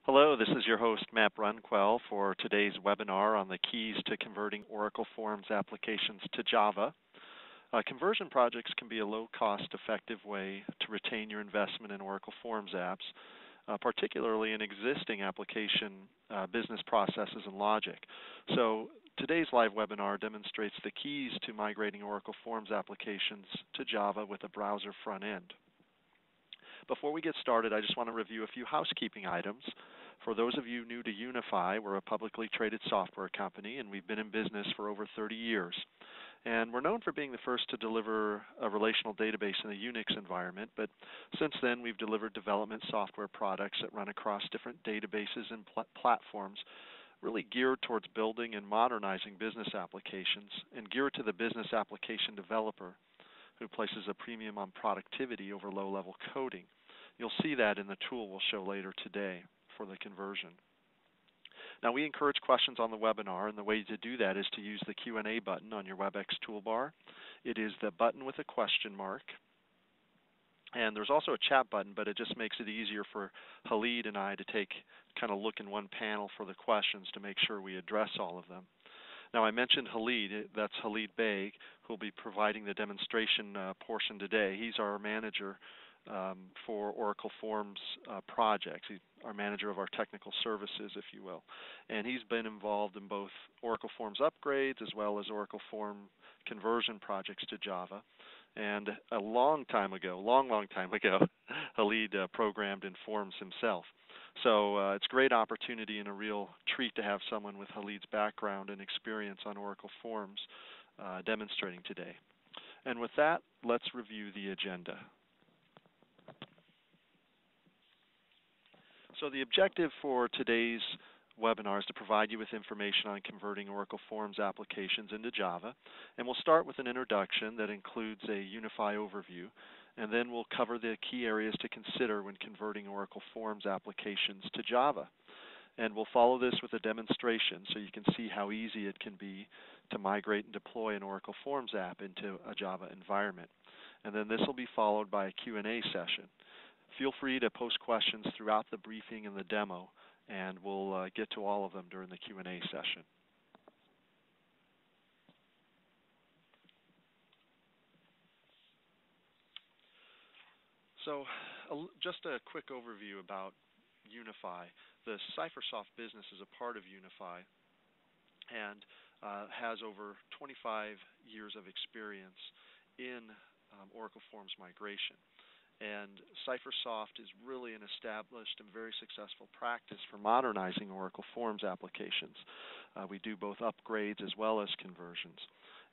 Hello, this is your host, Matt Brunquell, for today's webinar on the keys to converting Oracle Forms applications to Java. Conversion projects can be a low-cost, effective way to retain your investment in Oracle Forms apps, particularly in existing application business processes and logic. So today's live webinar demonstrates the keys to migrating Oracle Forms applications to Java with a browser front end. Before we get started, I just want to review a few housekeeping items. For those of you new to Unify, we're a publicly traded software company, and we've been in business for over 30 years. And we're known for being the first to deliver a relational database in a Unix environment, but since then we've delivered development software products that run across different databases and platforms, really geared towards building and modernizing business applications, and geared to the business application developer who places a premium on productivity over low-level coding. You'll see that in the tool we'll show later today for the conversion. Now, we encourage questions on the webinar, and the way to do that is to use the Q&A button on your WebEx toolbar. It is the button with a question mark. And there's also a chat button, but it just makes it easier for Khalid and I to kind of look in one panel for the questions to make sure we address all of them. Now, I mentioned Khalid. That's Khalid Beg, who will be providing the demonstration portion today. He's our manager for Oracle Forms projects. He's our manager of our technical services, if you will. And he's been involved in both Oracle Forms upgrades as well as Oracle Form conversion projects to Java. And a long time ago, long time ago, Khalid programmed in Forms himself. So it's a great opportunity and a real treat to have someone with Khalid's background and experience on Oracle Forms demonstrating today. And with that, let's review the agenda. So the objective for today's webinar is to provide you with information on converting Oracle Forms applications into Java. And we'll start with an introduction that includes a Unify overview, and then we'll cover the key areas to consider when converting Oracle Forms applications to Java. And we'll follow this with a demonstration so you can see how easy it can be to migrate and deploy an Oracle Forms app into a Java environment. And then this will be followed by a Q&A session. Feel free to post questions throughout the briefing and the demo, and we'll get to all of them during the Q&A session. So just a quick overview about Unify. The CipherSoft business is a part of Unify and has over 25 years of experience in Oracle Forms migration. And CipherSoft is really an established and very successful practice for modernizing Oracle Forms applications. We do both upgrades as well as conversions.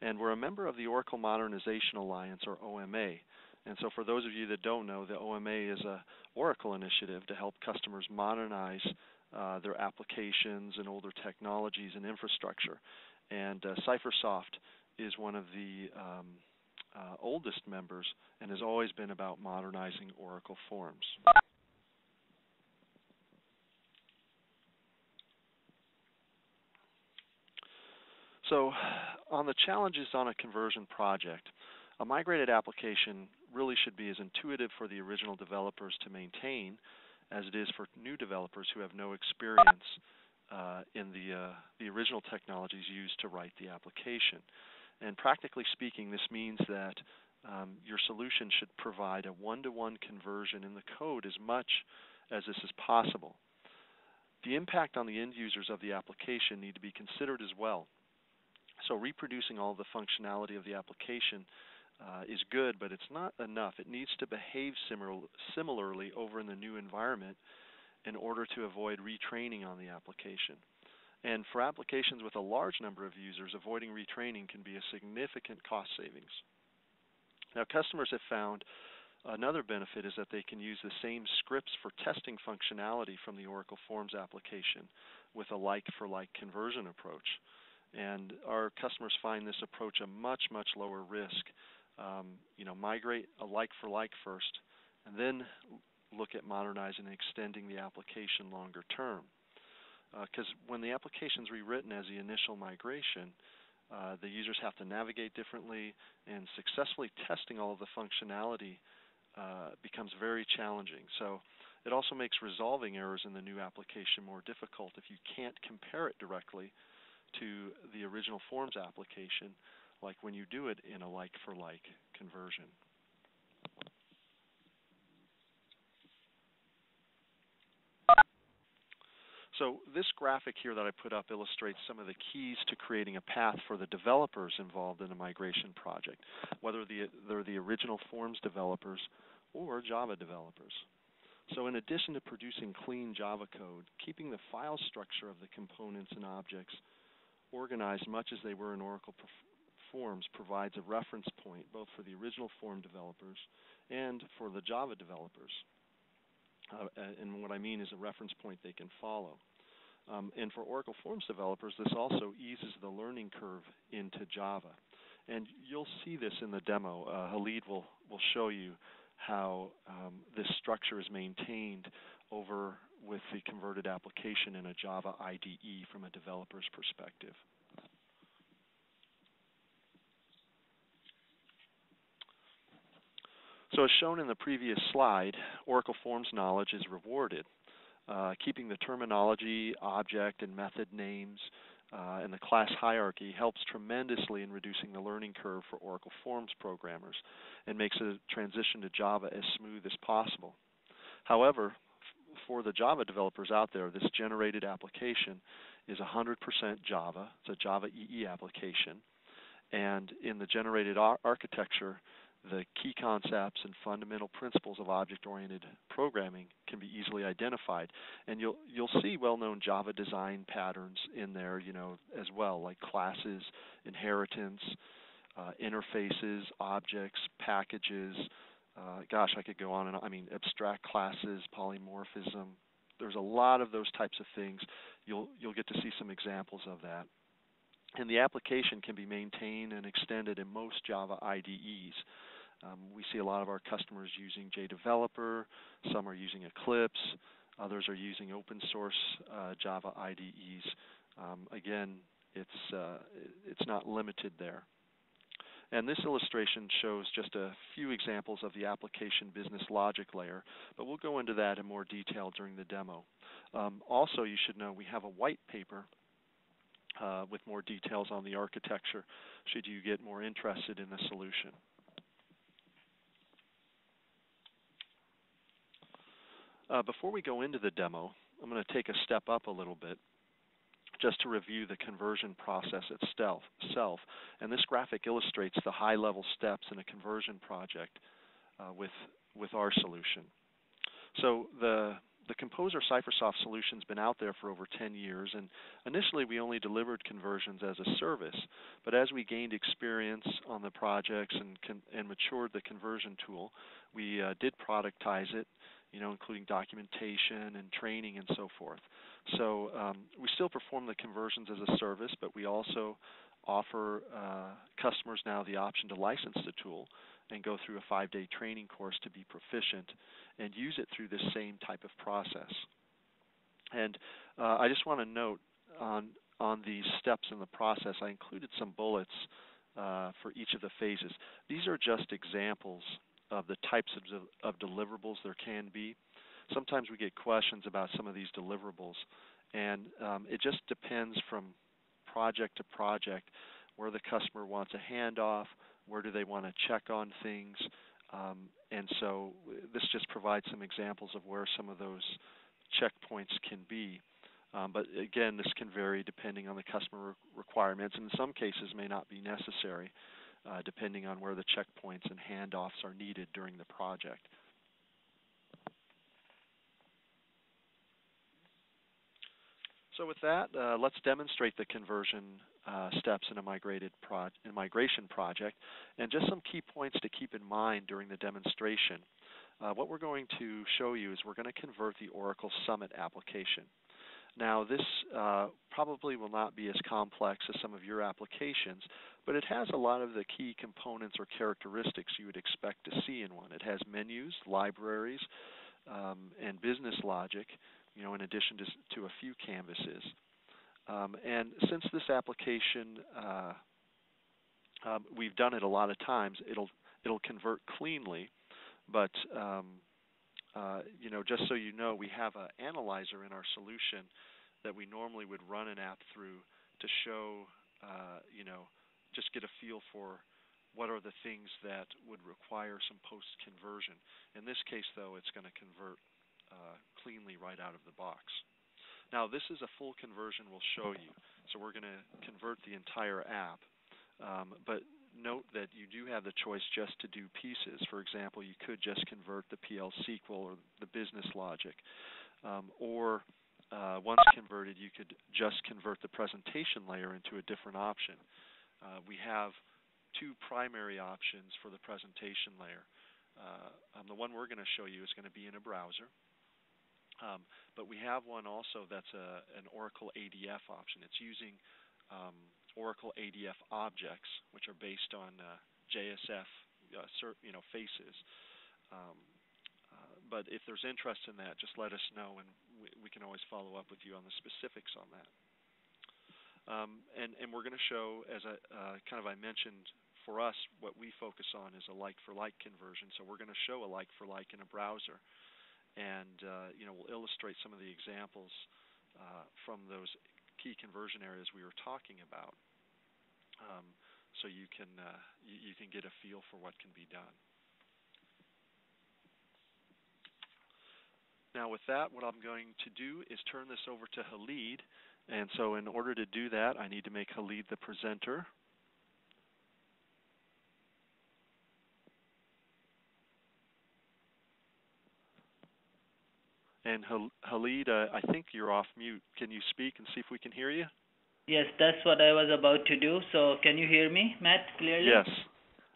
And we're a member of the Oracle Modernization Alliance, or OMA. And so for those of you that don't know, the OMA is an Oracle initiative to help customers modernize their applications and older technologies and infrastructure. And CipherSoft is one of the oldest members and has always been about modernizing Oracle Forms. So on the challenges on a conversion project, a migrated application really should be as intuitive for the original developers to maintain as it is for new developers who have no experience in the original technologies used to write the application. And practically speaking, this means that your solution should provide a one-to-one conversion in the code as much as this is possible. The impact on the end users of the application need to be considered as well. So reproducing all the functionality of the application is good, but it's not enough. It needs to behave similarly over in the new environment in order to avoid retraining on the application. And for applications with a large number of users, avoiding retraining can be a significant cost savings. Now, customers have found another benefit is that they can use the same scripts for testing functionality from the Oracle Forms application with a like-for-like conversion approach. And our customers find this approach a much, much lower risk. Migrate a like-for-like first, and then look at modernizing and extending the application longer term. Because when the application is rewritten as the initial migration, the users have to navigate differently, and successfully testing all of the functionality becomes very challenging. So It also makes resolving errors in the new application more difficult if you can't compare it directly to the original forms application, like when you do it in a like-for-like conversion. So this graphic here that I put up illustrates some of the keys to creating a path for the developers involved in a migration project, whether they're the original forms developers or Java developers. So in addition to producing clean Java code, keeping the file structure of the components and objects organized much as they were in Oracle Forms provides a reference point both for the original form developers and for the Java developers. And what I mean is a reference point they can follow. And for Oracle Forms developers, this also eases the learning curve into Java. And you'll see this in the demo. Khalid will show you how this structure is maintained over with the converted application in a Java IDE from a developer's perspective. So as shown in the previous slide, Oracle Forms knowledge is rewarded. Keeping the terminology, object, and method names and the class hierarchy helps tremendously in reducing the learning curve for Oracle Forms programmers and makes a transition to Java as smooth as possible. However, for the Java developers out there, this generated application is 100% Java. It's a Java EE application. And in the generated architecture, the key concepts and fundamental principles of object-oriented programming can be easily identified, and you'll see well-known Java design patterns in there, as well, like classes, inheritance, interfaces, objects, packages. Gosh, I could go on and on. I mean, abstract classes, polymorphism. There's a lot of those types of things. You'll get to see some examples of that. And the application can be maintained and extended in most Java IDEs. We see a lot of our customers using JDeveloper. Some are using Eclipse. Others are using open source Java IDEs. Again, it's not limited there. And this illustration shows just a few examples of the application business logic layer, but we'll go into that in more detail during the demo. Also, you should know we have a white paper with more details on the architecture should you get more interested in the solution. Before we go into the demo, I'm going to take a step up a little bit just to review the conversion process itself. And this graphic illustrates the high-level steps in a conversion project with our solution. So the Composer CipherSoft solution has been out there for over 10 years, and initially we only delivered conversions as a service. But as we gained experience on the projects and matured the conversion tool, we did productize it, including documentation and training and so forth. So we still perform the conversions as a service, but we also offer customers now the option to license the tool and go through a 5-day training course to be proficient and use it through this same type of process. And I just want to note on these steps in the process, I included some bullets for each of the phases. These are just examples of the types of deliverables there can be. Sometimes we get questions about some of these deliverables, and it just depends from project to project where the customer wants a handoff, where do they want to check on things, and so this just provides some examples of where some of those checkpoints can be. But again, this can vary depending on the customer requirements, and in some cases may not be necessary, depending on where the checkpoints and handoffs are needed during the project. So with that, let's demonstrate the conversion steps in a migration project, and just some key points to keep in mind during the demonstration. What we're going to show you is we're going to convert the Oracle Summit application. Now, this probably will not be as complex as some of your applications, but it has a lot of the key components or characteristics you would expect to see in one. It has menus, libraries, and business logic, in addition to a few canvases. And since this application, we've done it a lot of times, it'll convert cleanly, but just so you know, we have an analyzer in our solution that we normally would run an app through to show, just get a feel for what are the things that would require some post-conversion. In this case, though, it's going to convert cleanly right out of the box. Now, this is a full conversion we'll show you. So we're going to convert the entire app. But note that you do have the choice just to do pieces. For example, you could just convert the PL SQL or the business logic. Or once converted, you could just convert the presentation layer into a different option. We have two primary options for the presentation layer. The one we're going to show you is going to be in a browser. But we have one also that's an Oracle ADF option. It's using Oracle ADF objects, which are based on JSF faces. But if there's interest in that, just let us know, and we can always follow up with you on the specifics on that. And we're going to show, as I mentioned, for us, what we focus on is a like-for-like conversion. So we're going to show a like-for-like in a browser. And we'll illustrate some of the examples from those key conversion areas we were talking about, so you can get a feel for what can be done. Now, with that, what I'm going to do is turn this over to Khalid. And so, in order to do that, I need to make Khalid the presenter. And Khalid, I think you're off mute. Can you speak and see if we can hear you? Yes, that's what I was about to do. So can you hear me, Matt, clearly? Yes.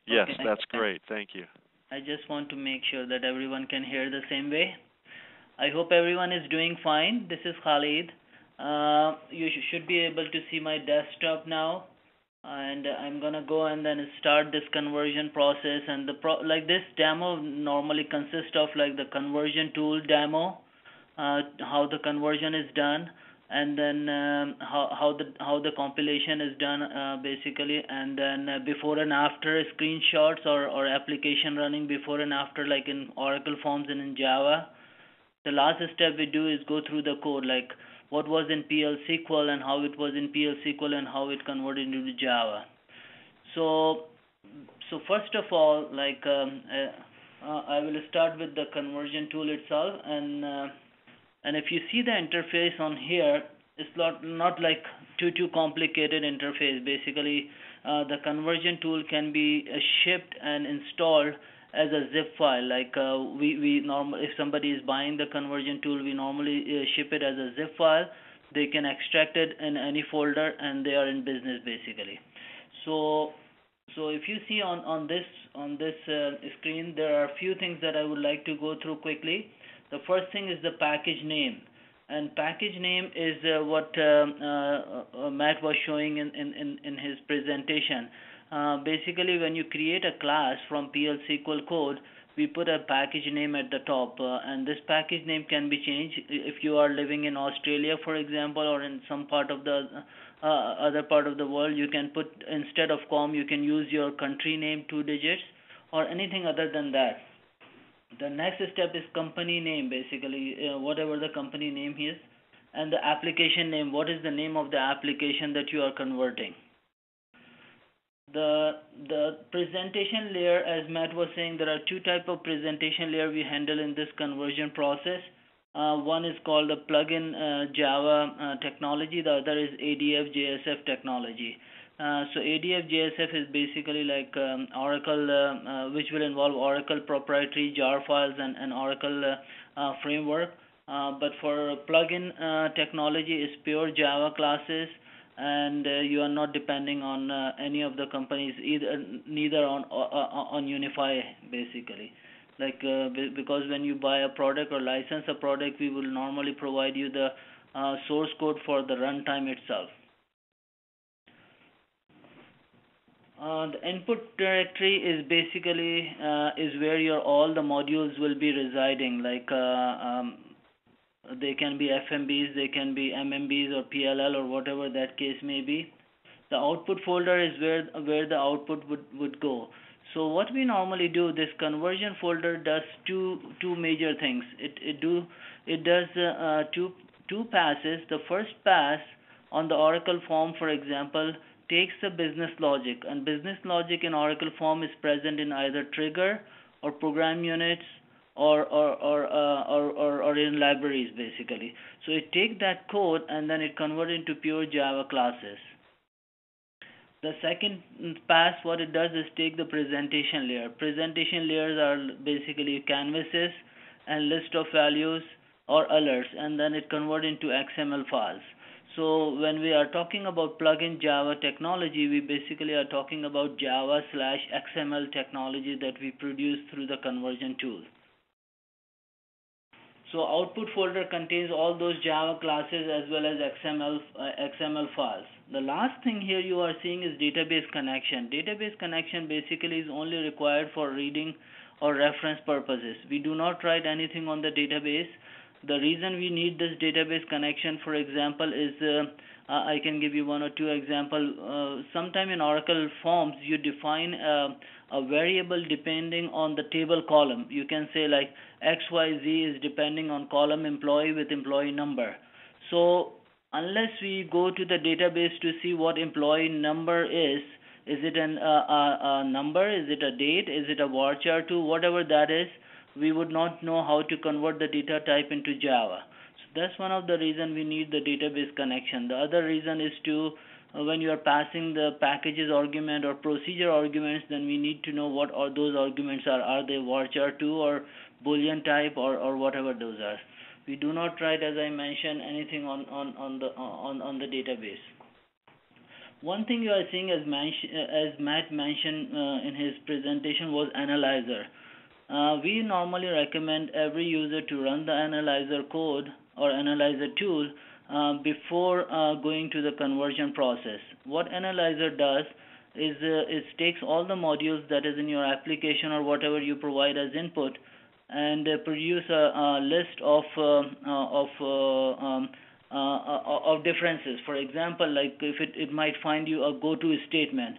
Yes, okay, that's great. Thank you. I just want to make sure that everyone can hear the same way. I hope everyone is doing fine. This is Khalid. You should be able to see my desktop now. And I'm going to go and then start this conversion process. And this demo normally consists of like the conversion tool demo, how the conversion is done, and then how the compilation is done basically, and then before and after screenshots or application running before and after, like in Oracle Forms and in Java. The last step we do is go through the code, like what was in PL SQL and how it was in PL SQL and how it converted into Java. So first of all, I will start with the conversion tool itself, and if you see the interface on here, it's not like too complicated interface. Basically, the conversion tool can be shipped and installed as a zip file. Like if somebody is buying the conversion tool, we normally ship it as a zip file. They can extract it in any folder, and they are in business basically. So if you see on this screen, there are a few things that I would like to go through quickly. The first thing is the package name, and package name is what Matt was showing in his presentation. Basically, when you create a class from PL SQL code, we put a package name at the top, and this package name can be changed. If you are living in Australia, for example, or in some part of the other part of the world, you can put, instead of COM, you can use your country name, 2 digits, or anything other than that. The next step is company name, basically, whatever the company name is, and the application name. What is the name of the application that you are converting? The presentation layer, as Matt was saying, there are two types of presentation layer we handle in this conversion process. One is called the plugin Java technology. The other is ADF JSF technology. So ADF JSF is basically like Oracle, which will involve Oracle proprietary jar files and Oracle framework. But for plugin technology is pure Java classes, and you are not depending on any of the companies, neither on Unify basically. Because when you buy a product or license a product, we will normally provide you the source code for the runtime itself. The input directory is basically is where all the modules will be residing. They can be FMBs, they can be MMBs or PLL or whatever that case may be. The output folder is where the output would go. So what we normally do, this conversion folder does two major things. It does two passes. The first pass on the Oracle form, for example, takes the business logic, and business logic in Oracle form is present in either trigger or program units or in libraries basically. So it takes that code and then it converts into pure Java classes. The second pass, what it does is take the presentation layer. Presentation layers are basically canvases and list of values or alerts, and then it converts into XML files. So when we are talking about plugin Java technology, we basically are talking about Java/XML technology that we produce through the conversion tool. So output folder contains all those Java classes as well as XML files. The last thing here you are seeing is database connection. Database connection basically is only required for reading or reference purposes. We do not write anything on the database. The reason we need this database connection, for example, is I can give you one or two examples. Sometime in Oracle forms, you define a variable depending on the table column. You can say like XYZ is depending on column employee with employee number. So unless we go to the database to see what employee number is it a number, is it a date, is it a varchar 2, whatever that is, we would not know how to convert the data type into Java. So that's one of the reasons we need the database connection. The other reason is to when you are passing the packages argument or procedure arguments, then we need to know what all those arguments are. Are they varchar 2 or boolean type or whatever those are. We do not write, as I mentioned, anything on the database. One thing you are seeing, as Matt mentioned in his presentation, was analyzer. We normally recommend every user to run the analyzer code or analyzer tool before going to the conversion process. What analyzer does is it takes all the modules that is in your application or whatever you provide as input and produce a list of differences. For example, like if it might find you a go-to statement.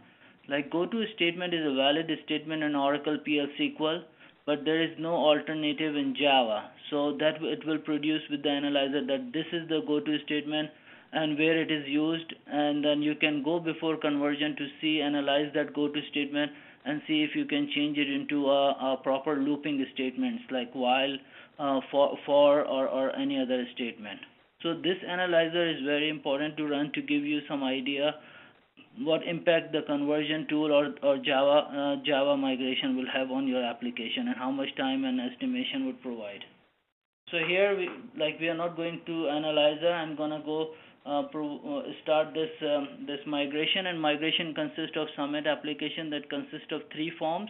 Like go-to statement is a valid statement in Oracle PL SQL, but there is no alternative in Java. So that it will produce with the analyzer that this is the go-to statement and where it is used, and then you can go before conversion to analyze that go-to statement and see if you can change it into a proper looping statements like while, for or any other statement. So this analyzer is very important to run to give you some idea what impact the conversion tool or Java migration will have on your application and how much time and estimation would provide. So here we are not going to analyzer. I'm gonna go start this migration, and migration consists of Summit application that consists of 3 forms,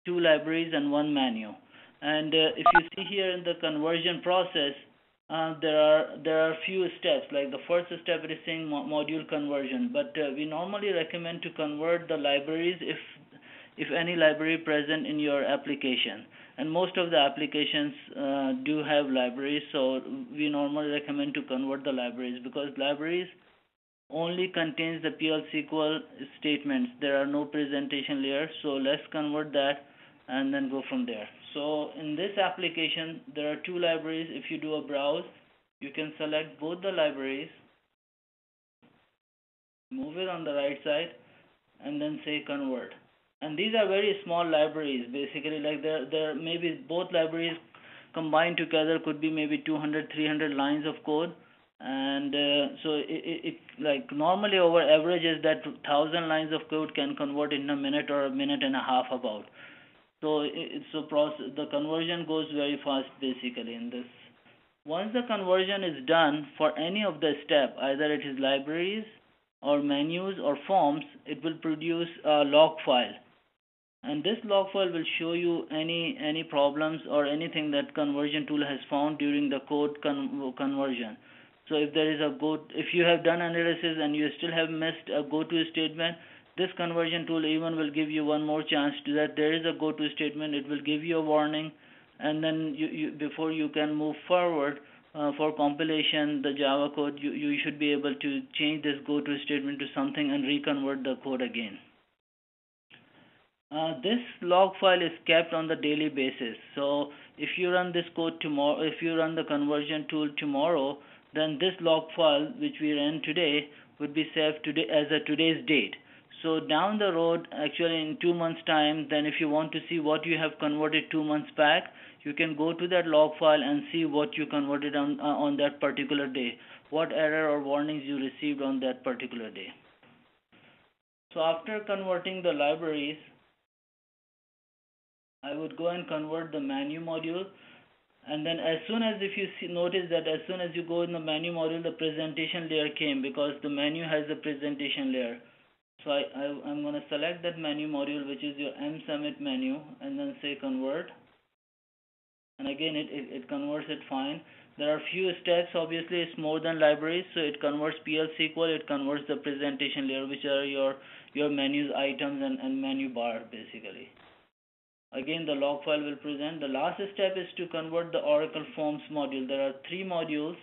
2 libraries, and 1 menu. And if you see here in the conversion process, there are few steps. Like the first step is saying module conversion, but we normally recommend to convert the libraries if any library present in your application. And most of the applications do have libraries, so we normally recommend to convert the libraries because libraries only contains the PL SQL statements. There are no presentation layers, so let's convert that and then go from there. So in this application, there are 2 libraries. If you do a browse, you can select both the libraries, move it on the right side, and then say convert. And these are very small libraries. Basically, like there maybe both libraries combined together could be maybe 200, 300 lines of code. And so it like normally our average is that 1,000 lines of code can convert in a minute or a minute and a half about. So the conversion goes very fast basically in this. Once the conversion is done for any of the step, either it is libraries or menus or forms, it will produce a log file. And this log file will show you any problems or anything that conversion tool has found during the code conversion. So if there is if you have done analysis and you still have missed a go-to statement, this conversion tool even will give you one more chance to that there is a go-to statement. It will give you a warning, and then before you can move forward for compilation, the Java code, you should be able to change this go-to statement to something and reconvert the code again. This log file is kept on the daily basis. So if you run this code tomorrow, if you run the conversion tool tomorrow, then this log file which we ran today would be saved today as a today's date. So down the road, actually in 2 months time, then if you want to see what you have converted 2 months back, you can go to that log file and see what you converted on that particular day, what error or warnings you received on that particular day. So after converting the libraries, I would go and convert the menu module, and then as soon as if you notice that as soon as you go in the menu module, the presentation layer came because the menu has a presentation layer. So I'm going to select that menu module, which is your mSubmit menu, and then say convert, and again it converts it fine. There are few steps, obviously it's more than libraries, so it converts PL SQL, it converts the presentation layer, which are your menus, items, and menu bar basically. Again, the log file will present. The last step is to convert the Oracle Forms module. There are three modules: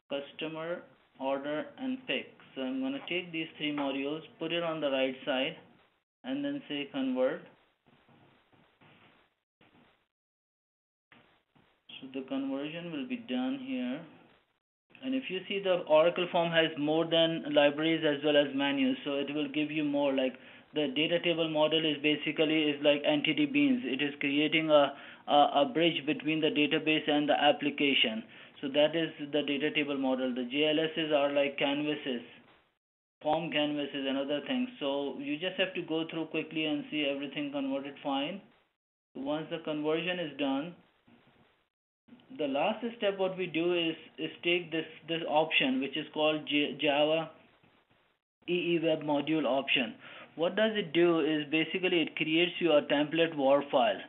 customer, order, and pick. So I'm going to take these three modules, put it on the right side, and then say convert. So the conversion will be done here. And if you see, the Oracle Form has more than libraries as well as menus, so it will give you more. Like the data table model is basically like entity beans. It is creating a bridge between the database and the application. So that is the data table model. The JLSs are like canvases, form canvases and other things. So you just have to go through quickly and see everything converted fine. Once the conversion is done, the last step what we do is take this option which is called Java EE Web Module option. What does it do is basically it creates you a template WAR file,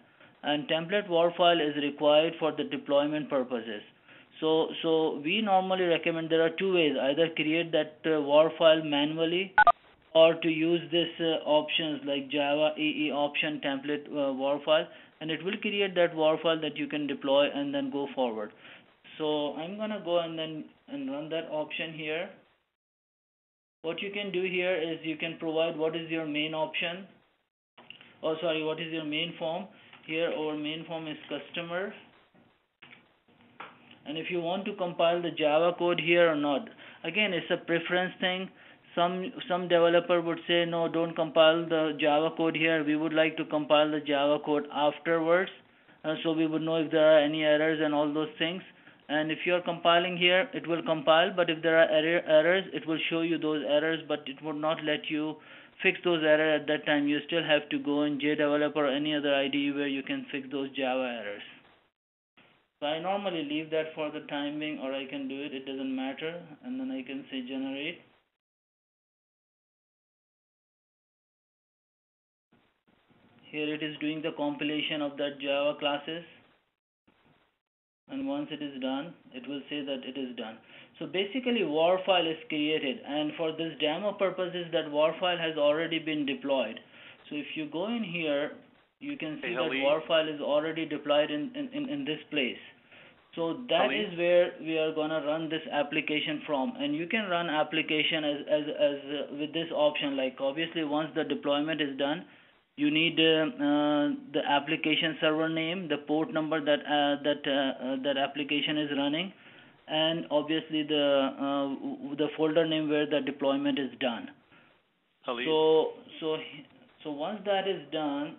and template WAR file is required for the deployment purposes. So we normally recommend there are two ways: either create that WAR file manually, or to use this options like Java EE option template WAR file, and it will create that WAR file that you can deploy and then go forward. So I'm gonna go and run that option here. What you can do here is you can provide what is your main option. Oh, sorry, what is your main form? Here our main form is customer. And if you want to compile the Java code here or not, again it's a preference thing. Some developer would say no, don't compile the Java code here. We would like to compile the Java code afterwards, so we would know if there are any errors and all those things. And if you are compiling here, it will compile, but if there are errors, it will show you those errors, but it would not let you fix those errors at that time. You still have to go in JDeveloper or any other IDE where you can fix those Java errors. So I normally leave that for the time being, or I can do it, it doesn't matter, and then I can say generate. Here it is doing the compilation of that Java classes, and once it is done, it will say that it is done. So basically WAR file is created, and for this demo purposes that WAR file has already been deployed. So if you go in here, you can see that WAR file is already deployed in this place. So that is where we are gonna run this application from, and you can run application as with this option. Like obviously once the deployment is done, you need the application server name, the port number that application is running, and obviously the folder name where the deployment is done. So once that is done,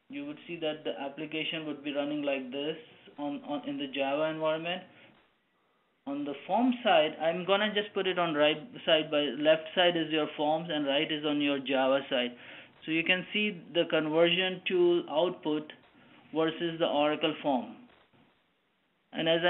you would see that the application would be running like this in the Java environment. On the form side, I'm gonna just put it on right side. By left side is your forms and right is on your Java side. So you can see the conversion tool output versus the Oracle form. And as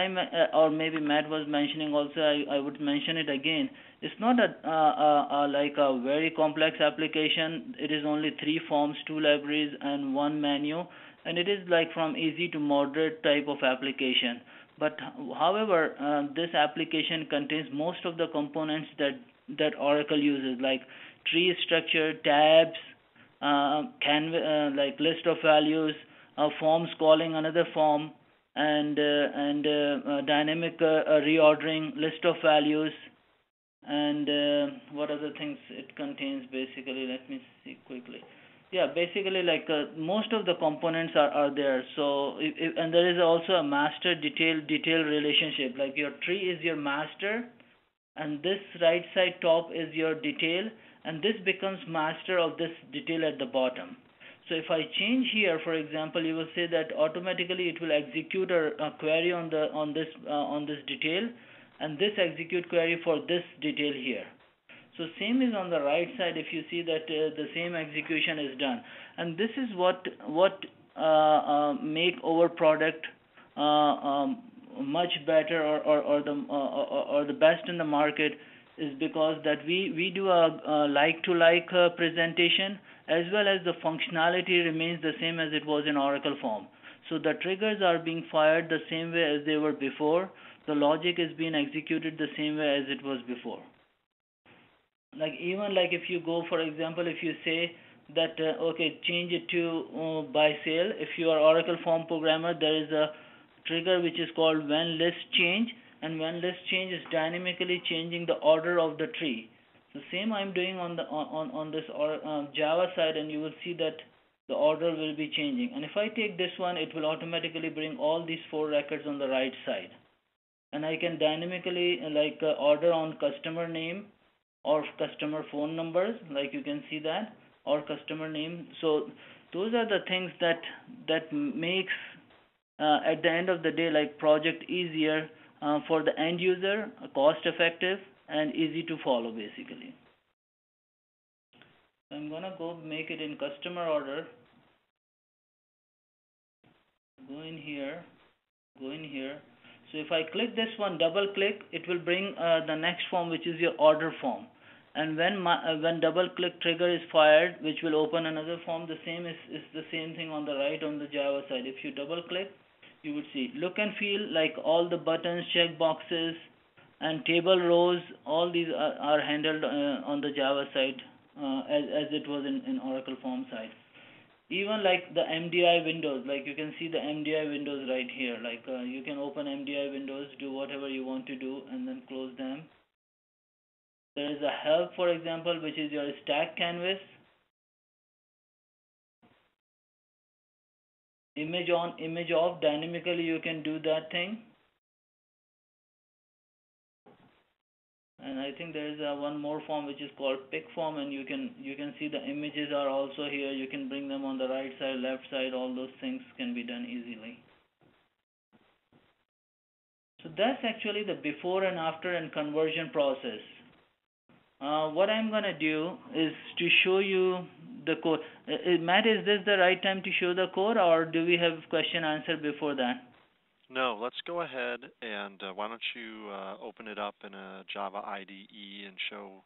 or maybe Matt was mentioning also, I would mention it again. It's not like a very complex application. It is only 3 forms, 2 libraries, and 1 menu, and it is like from easy to moderate type of application. But however, this application contains most of the components that Oracle uses, like tree structure, tabs, like list of values, forms calling another form, and dynamic reordering, list of values, And what other things it contains basically, let me see quickly. Yeah, basically like most of the components are there. So and there is also a master detail relationship, like your tree is your master and this right side top is your detail, and this becomes master of this detail at the bottom. So if I change here, for example, you will say that automatically it will execute a query on this detail, and this execute query for this detail here. So same is on the right side. If you see that the same execution is done, and this is what make our product much better, or the best in the market, is because that we do a like to like presentation, as well as the functionality remains the same as it was in Oracle form. So the triggers are being fired the same way as they were before. The logic is being executed the same way as it was before. Like even like if you go, for example, if you say that okay, change it to by sale. If you are Oracle form programmer, there is a trigger which is called when list change, and when list change is dynamically changing the order of the tree. The same I'm doing on the on this Java side, and you will see that the order will be changing. And if I take this one, it will automatically bring all these four records on the right side, and I can dynamically order on customer name or customer phone numbers, like you can see that, or customer name. So those are the things that makes at the end of the day, like project easier for the end user, cost effective, and easy to follow basically. So I'm gonna go make it in customer order. Go in here, go in here. So if I click this one, double click, it will bring the next form, which is your order form. And when double click trigger is fired, which will open another form, the same is the same thing on the right on the Java side. If you double click, you would see look and feel like all the buttons, check boxes, and table rows. All these are handled on the Java side as it was in Oracle form side. Even like the MDI windows, like you can see the MDI windows right here. Like you can open MDI windows, do whatever you want to do, and then close them. There is a help, for example, which is your stack canvas. Image on, image off, dynamically you can do that thing. And I think there is one more form which is called pick form, and you can see the images are also here. You can bring them on the right side, left side. All those things can be done easily. So that's actually the before and after and conversion process. What I'm gonna do is to show you the code. Matt, is this the right time to show the code, or do we have question answer before that? No, let's go ahead and why don't you open it up in a Java IDE and show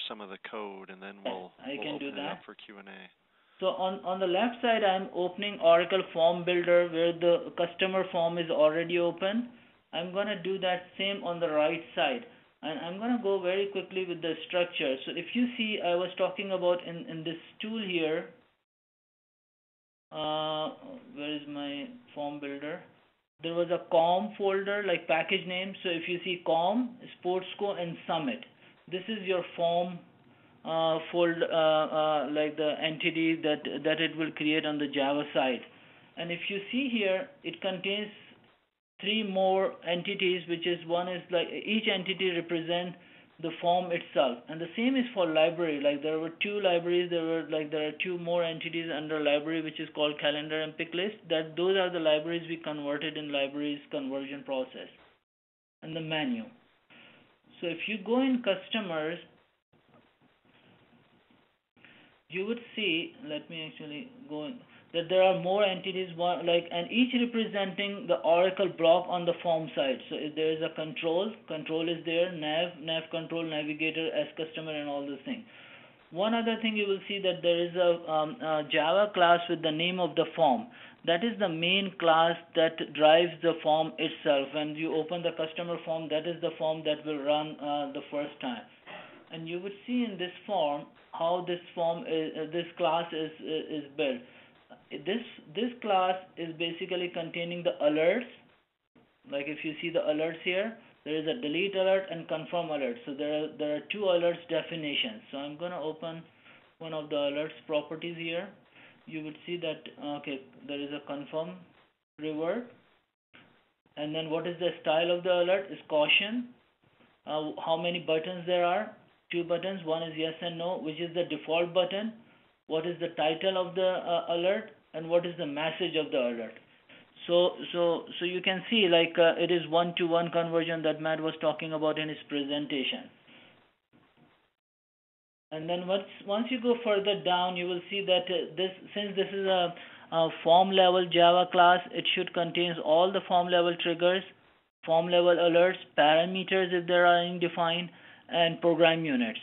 some of the code, and then we'll open it up for Q&A. So on the left side, I'm opening Oracle Form Builder where the customer form is already open. I'm gonna do that same on the right side, and I'm gonna go very quickly with the structure. So if you see, I was talking about in this tool here. Where is my form builder? There was a COM folder, like package name. So if you see COM, Sportsco, and Summit, this is your form folder, like the entity that it will create on the Java side. And if you see here, it contains three more entities, which is one is like each entity represents the form itself, and the same is for library. Like there were two libraries, there are two more entities under library, which is called calendar and pick list. That those are the libraries we converted in libraries conversion process. And the menu. So if you go in customers, you would see, let me actually go in, that there are more entities, and each representing the Oracle block on the form side. So if there is a control is there, nav control, navigator, as customer, and all those things. One other thing you will see that there is a Java class with the name of the form. That is the main class that drives the form itself. When you open the customer form, that is the form that will run the first time. And you would see in this form how this class is built. This class is basically containing the alerts, Like if you see the alerts here, there is a delete alert and confirm alert. So there are two alerts definitions. So I'm gonna open one of the alerts properties here. You would see that okay, there is a confirm revert, and then what is the style of the alert is caution. How many buttons there are? Two buttons. One is yes and no, which is the default button. What is the title of the alert, and what is the message of the alert? So you can see like it is one-to-one conversion that Matt was talking about in his presentation. And then once you go further down, you will see that since this is a form level Java class, it should contain all the form level triggers, form level alerts, parameters if there are any defined, and program units.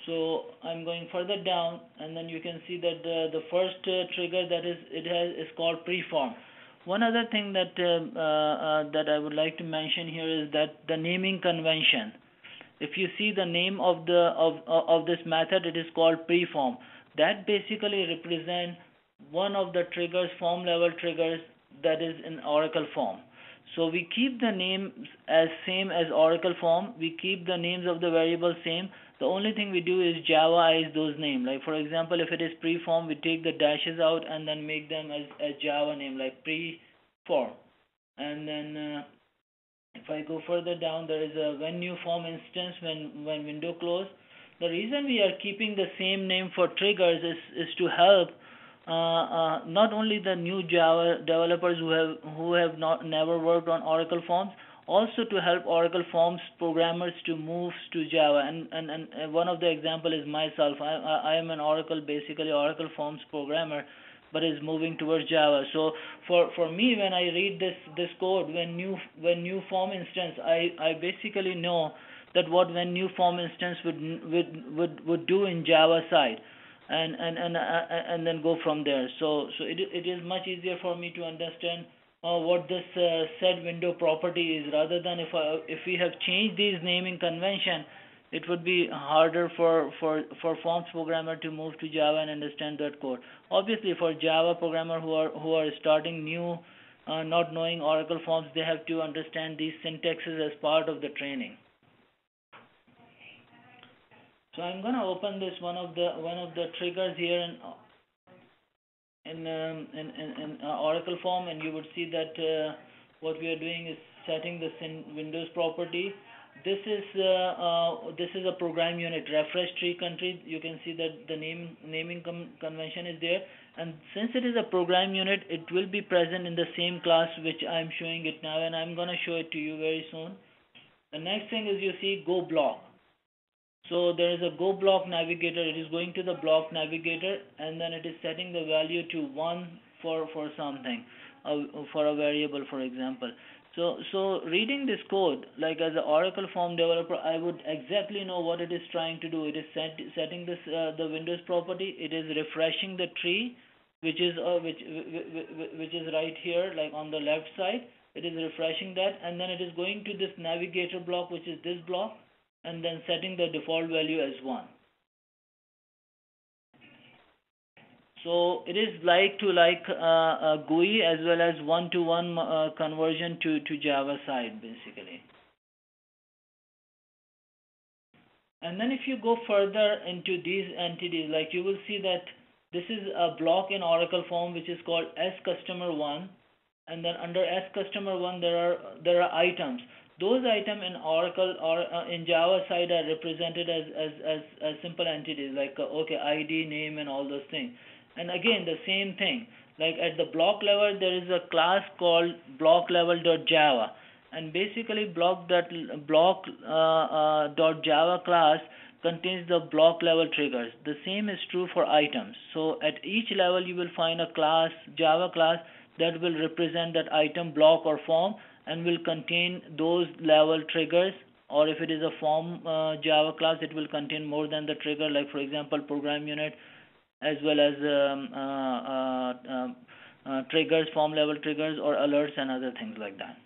So I'm going further down, and then you can see that the first trigger that is called preform. One other thing that that I would like to mention here is that the naming convention. If you see the name of this method, it is called preform. That basically represents one of the triggers, form level triggers, that is in Oracle form. So we keep the names as same as Oracle form. We keep the names of the variables same. The only thing we do is Javaize those names. Like for example, if it is preform, we take the dashes out and then make them as Java name, like preform. And then if I go further down, there is a when new form instance when window close. The reason we are keeping the same name for triggers is to help not only the new Java developers who have never worked on Oracle Forms, also to help Oracle Forms programmers to move to Java. And one of the example is myself. I am an basically Oracle Forms programmer, but is moving towards Java. So for me, when I read this code, when new form instance, I basically know that what when new form instance would do in Java side. And then go from there. So it is much easier for me to understand what this set window property is, rather than if we have changed these naming convention, it would be harder for Forms programmer to move to Java and understand that code. Obviously, for Java programmer who are starting new, not knowing Oracle Forms, they have to understand these syntaxes as part of the training. So I'm gonna open this one of the triggers here in Oracle form, and you would see that what we are doing is setting the Windows property. This is a program unit, refresh tree country. You can see that the naming convention is there, and since it is a program unit, it will be present in the same class which I'm showing it now, and I'm gonna show it to you very soon. The next thing is you see go block. So there is a go block navigator. It is going to the block navigator, and then it is setting the value to 1 for something, for a variable, for example. So reading this code, like as an Oracle form developer, I would exactly know what it is trying to do. It is setting this the Windows property. It is refreshing the tree, which is right here, like on the left side. It is refreshing that, and then it is going to this navigator block, which is this block, and then setting the default value as 1. So it is like a GUI as well as one-to-one conversion to Java side, basically. And then if you go further into these entities, like you will see that this is a block in Oracle form which is called sCustomer1, and then under sCustomer1 there are items. Those items in Oracle or in Java side are represented as simple entities like okay, ID, name, and all those things. And again, the same thing. Like at the block level, there is a class called blocklevel.java, and basically block.java class contains the block level triggers. The same is true for items. So at each level, you will find a class, Java class, that will represent that item, block, or form, and will contain those level triggers. Or if it is a form Java class, it will contain more than the trigger, like for example program unit, as well as triggers, form level triggers, or alerts and other things like that.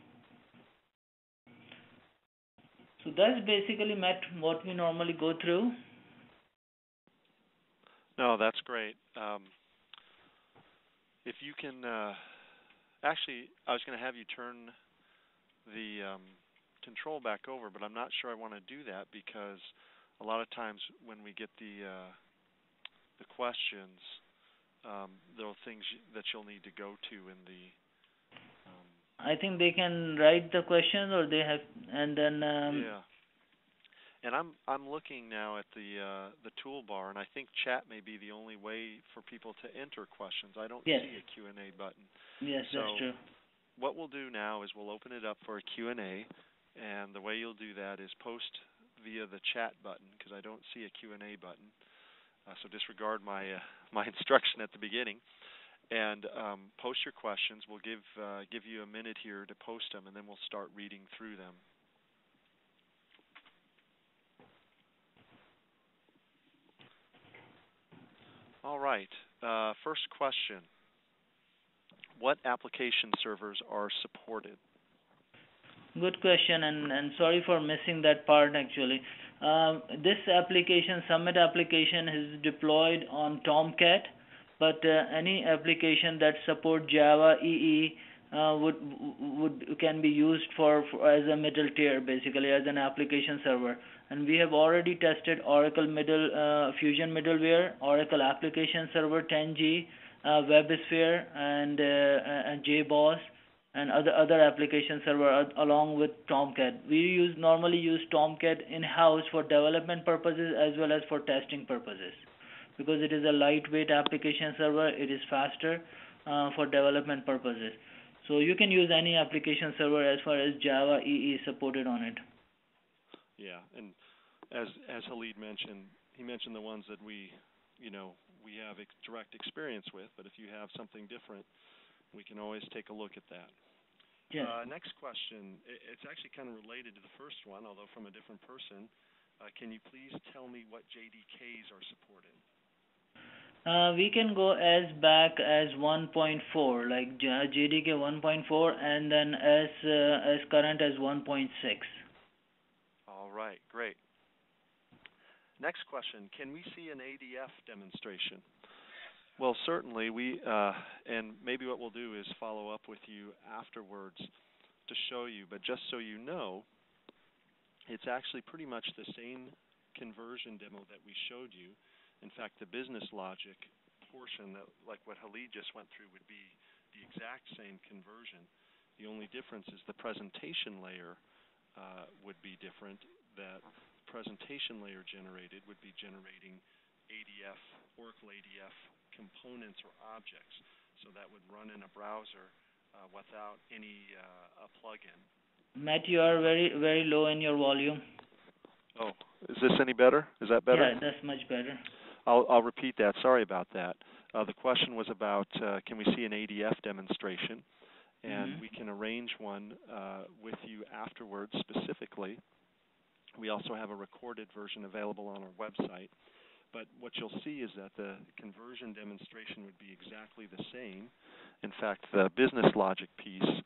So that's basically what we normally go through. No, that's great. If you can, actually, I was going to have you turn the control back over, but I'm not sure I want to do that because a lot of times when we get the questions, there are things that you'll need to go to in the. I think they can write the questions, or they have, and then. Yeah. And I'm looking now at the toolbar, and I think chat may be the only way for people to enter questions. I don't Yes. see a Q&A button. Yes, So that's true. what we'll do now is we'll open it up for a Q&A, and the way you'll do that is post via the chat button because I don't see a Q&A button. So disregard my my instruction at the beginning, and post your questions. We'll give you a minute here to post them, and then we'll start reading through them. All right. First question. What application servers are supported? Good question, and sorry for missing that part actually. This application, Summit application, is deployed on Tomcat, but any application that support Java EE can be used for as a middle tier, basically as an application server. And we have already tested Oracle Fusion middleware, Oracle Application Server 10G, WebSphere, and JBoss, and other application server along with Tomcat. We normally use Tomcat in-house for development purposes as well as for testing purposes, because it is a lightweight application server. It is faster for development purposes. So you can use any application server as far as Java EE is supported on it. Yeah, and as Khalid mentioned, he mentioned the ones that we have direct experience with. But if you have something different, we can always take a look at that. Yes. Next question. It's actually kind of related to the first one, although from a different person. Can you please tell me what JDKs are supported? We can go as back as 1.4, like JDK 1.4, and then as current as 1.6. All right, great. Next question. Can we see an ADF demonstration? Well, certainly. And maybe what we'll do is follow up with you afterwards to show you. But just so you know, it's actually pretty much the same conversion demo that we showed you. In fact, the business logic portion, like what Khalid just went through, would be the exact same conversion. The only difference is the presentation layer would be different. That presentation layer generated would be generating ADF, Oracle ADF components or objects. So that would run in a browser without any a plugin. Matt, you are very, very low in your volume. Oh, is this any better? Is that better? Yeah, that's much better. I'll repeat that. Sorry about that. The question was about can we see an ADF demonstration, and we can arrange one with you afterwards specifically. We also have a recorded version available on our website. But what you'll see is that the conversion demonstration would be exactly the same. In fact, the business logic piece,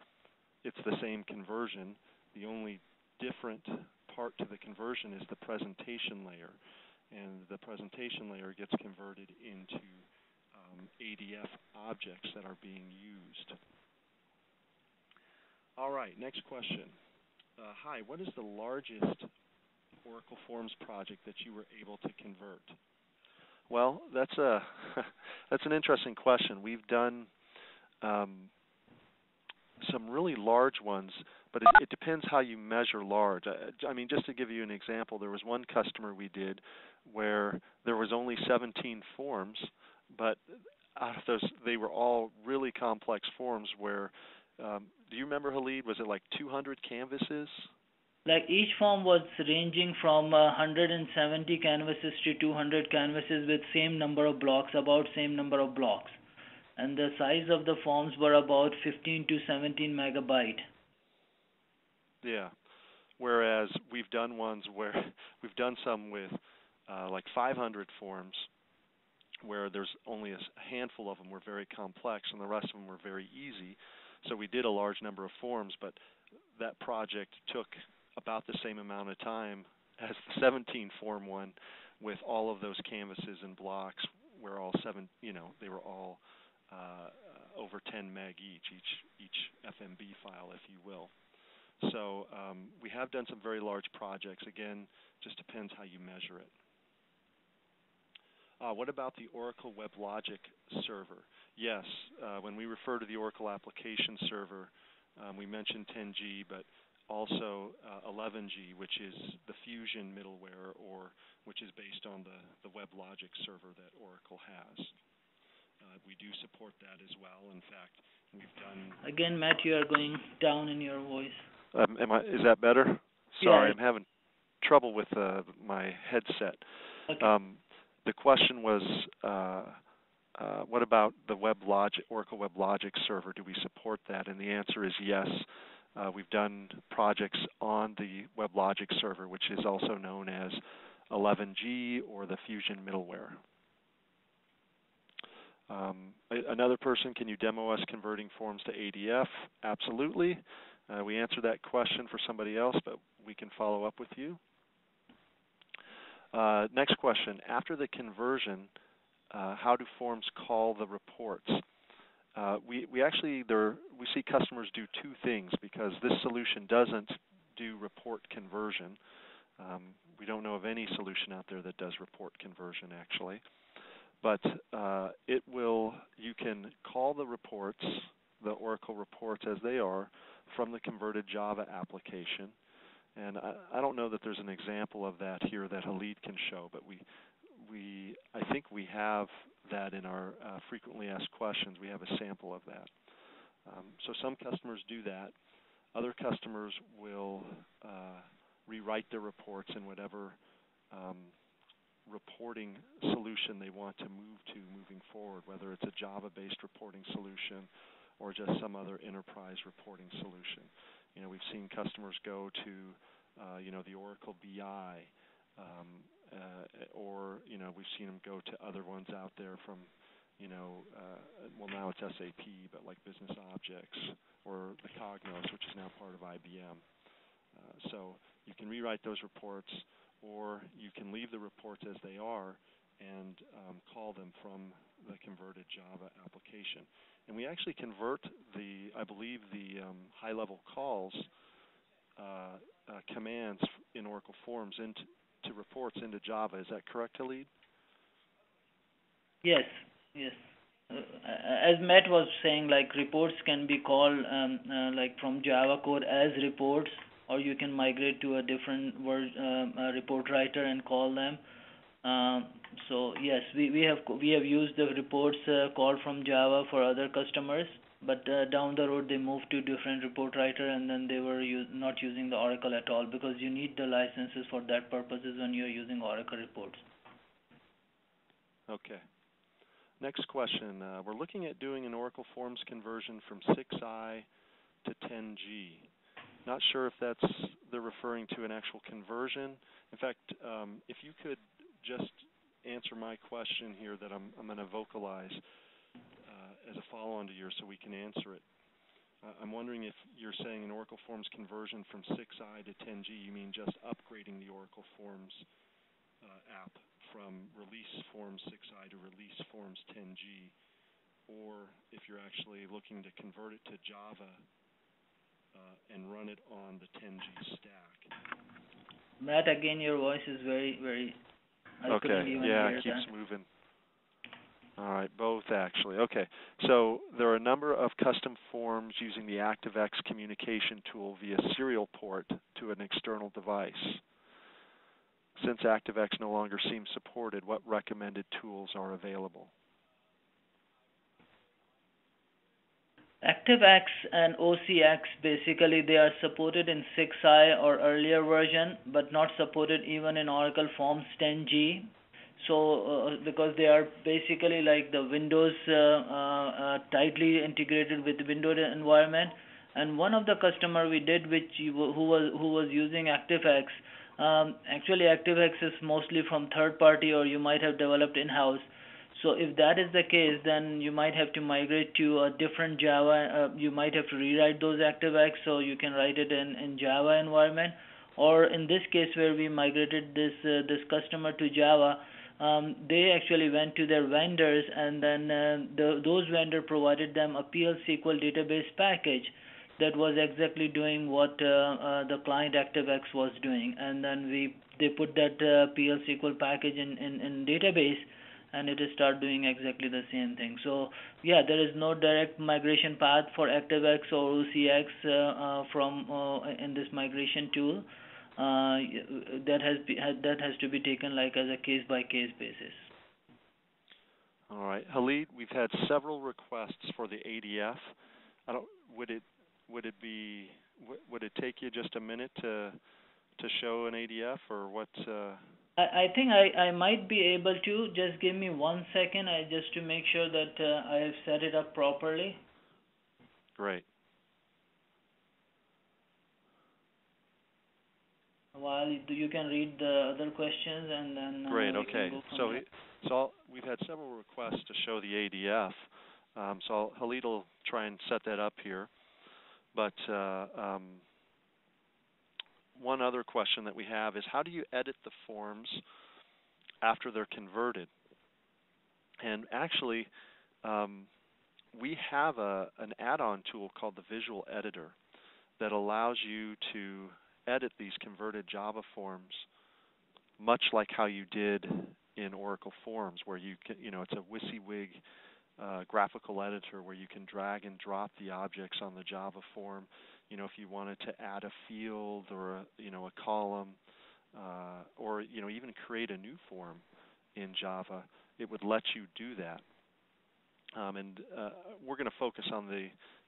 it's the same conversion. The only different part to the conversion is the presentation layer. And the presentation layer gets converted into ADF objects that are being used. All right, next question. Hi, what is the largest Oracle Forms project that you were able to convert? Well, that's an interesting question. We've done some really large ones, but it depends how you measure large. I mean, just to give you an example, there was one customer we did where there was only 17 forms, but out of those, they were all really complex forms where, do you remember, Khalid, was it like 200 canvases? Like each form was ranging from 170 canvases to 200 canvases with same number of blocks, about same number of blocks. And the size of the forms were about 15 to 17 megabyte. Yeah. Whereas we've done ones where we've done some with like 500 forms where there's only a handful of them were very complex and the rest of them were very easy. So we did a large number of forms, but that project took about the same amount of time as the 17 form one, with all of those canvases and blocks were all they were all over 10 meg each FMB file, if you will. So we have done some very large projects. Again, just depends how you measure it. What about the Oracle WebLogic server? Yes, when we refer to the Oracle application server, we mentioned 10G, but also 11G, which is the Fusion middleware, or which is based on the WebLogic server that Oracle has. We do support that as well. In fact, we've done... Again, Matt, you are going down in your voice. Is that better? Sorry, Yeah. I'm having trouble with my headset. Okay. The question was, what about the Oracle WebLogic server? Do we support that? And the answer is yes. We've done projects on the WebLogic server, which is also known as 11G or the Fusion middleware. Another person, can you demo us converting forms to ADF? Absolutely. We answered that question for somebody else, but we can follow up with you. Next question. After the conversion, how do forms call the reports? We see customers do two things because this solution doesn't do report conversion. We don't know of any solution out there that does report conversion actually. But you can call the reports, the Oracle reports as they are, from the converted Java application. And I don't know that there's an example of that here that Khalid can show, but I think we have that in our frequently asked questions. We have a sample of that. So some customers do that. Other customers will rewrite their reports in whatever reporting solution they want to move to moving forward, whether it's a Java-based reporting solution or just some other enterprise reporting solution. We've seen customers go to, the Oracle BI, or we've seen them go to other ones out there from, well now it's SAP, but like Business Objects or the Cognos, which is now part of IBM. So you can rewrite those reports, or you can leave the reports as they are and call them from the converted Java application. And we actually convert I believe the high-level calls commands in Oracle Forms into reports into Java. Is that correct, Khalid? Yes. As Matt was saying, like reports can be called like from Java code as reports, or you can migrate to a different report writer and call them. So yes, we have used the reports called from Java for other customers, but down the road they moved to different report writer, and then they were not using the Oracle at all, because you need the licenses for that purposes when you're using Oracle reports. Okay. Next question. We're looking at doing an Oracle Forms conversion from 6i to 10G. Not sure if they're referring to an actual conversion. In fact, if you could just answer my question here that I'm going to vocalize as a follow-on to yours so we can answer it. I'm wondering if you're saying an Oracle Forms conversion from 6i to 10G, you mean just upgrading the Oracle Forms app from Release Forms 6i to Release Forms 10G, or if you're actually looking to convert it to Java and run it on the 10G stack. Matt, again, your voice is very, very... Okay, yeah, it keeps moving. All right, both actually. Okay, so there are a number of custom forms using the ActiveX communication tool via serial port to an external device. Since ActiveX no longer seems supported, what recommended tools are available? ActiveX and OCX, basically they are supported in 6i or earlier version, but not supported even in Oracle Forms 10G. So because they are basically like the Windows tightly integrated with the Windows environment. And one of the customer we did, who was using ActiveX, actually ActiveX is mostly from third party, or you might have developed in-house. So if that is the case, then you might have to migrate to a different Java. You might have to rewrite those ActiveX so you can write it in Java environment. Or in this case where we migrated this customer to Java, they actually went to their vendors, and then those vendors provided them a PL SQL database package that was exactly doing what the client ActiveX was doing, and then they put that PL SQL package in database, and it start doing exactly the same thing. So yeah, there is no direct migration path for ActiveX or OCX from in this migration tool. That has to be taken like as a case by case basis. All right, Khalid, we've had several requests for the ADF. I don't. Would it take you just a minute to show an ADF, or what? I think I might be able to. Just give me 1 second, just to make sure that I have set it up properly. Great. While you can read the other questions, and then great. Okay. So we've had several requests to show the ADF. So Khalid will try and set that up here. But one other question that we have is, how do you edit the forms after they're converted? And actually, we have an add-on tool called the Visual Editor that allows you to edit these converted Java forms much like how you did in Oracle Forms, where it's a WYSIWYG graphical editor where you can drag and drop the objects on the Java form. If you wanted to add a field or a column, or even create a new form in Java, it would let you do that. And we're going to focus on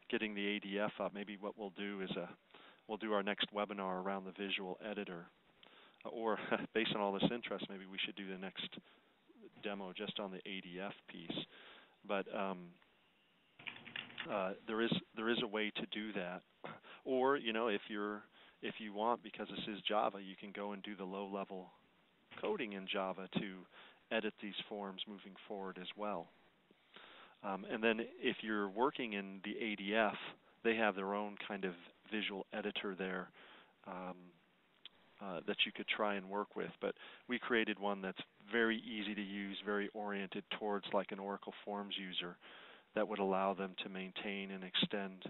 getting the ADF up. Maybe what we'll do is we'll do our next webinar around the Visual Editor, or based on all this interest, maybe we should do the next demo just on the ADF piece. But there is a way to do that. Or if you want, because this is Java, you can go and do the low-level coding in Java to edit these forms moving forward as well. And then if you're working in the ADF, they have their own kind of visual editor there that you could try and work with. But we created one that's very easy to use, very oriented towards like an Oracle Forms user, that would allow them to maintain and extend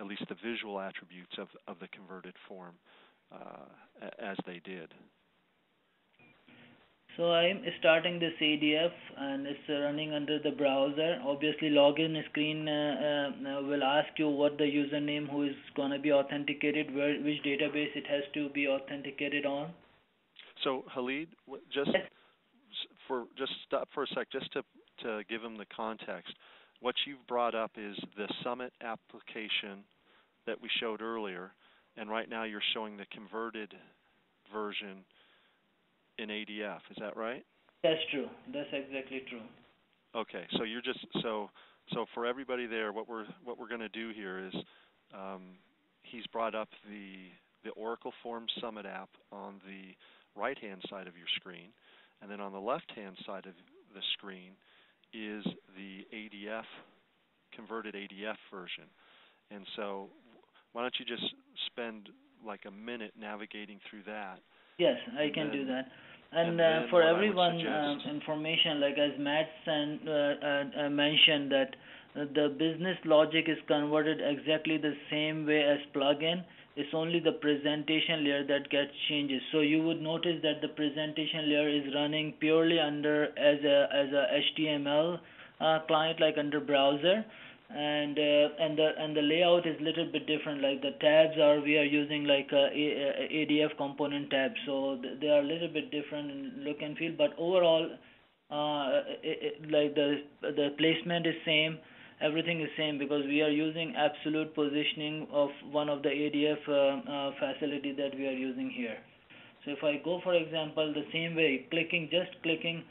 at least the visual attributes of the converted form as they did. So I'm starting this ADF, and it's running under the browser. Obviously, login screen will ask you what the username who is going to be authenticated, which database it has to be authenticated on. So Khalid, just stop for a sec, just to give them the context. What you've brought up is the Summit application that we showed earlier, and right now you're showing the converted version in ADF. Is that right? That's true. That's exactly true. Okay, so you're just so for everybody there, what we're going to do here is he's brought up the Oracle Forms Summit app on the right-hand side of your screen, and then on the left-hand side of the screen is the ADF converted ADF version. And so why don't you just spend like a minute navigating through that? Yes, I can do that. And for everyone information, like as Matt mentioned, that the business logic is converted exactly the same way as plugin. It's only the presentation layer that gets changes. So you would notice that the presentation layer is running purely under as a HTML client, like under browser. And the layout is a little bit different. Like the tabs we are using like ADF component tabs, so they are a little bit different in look and feel. But overall, like the placement is same, everything is same, because we are using absolute positioning of one of the ADF facility that we are using here. So if I go, for example, the same way, just clicking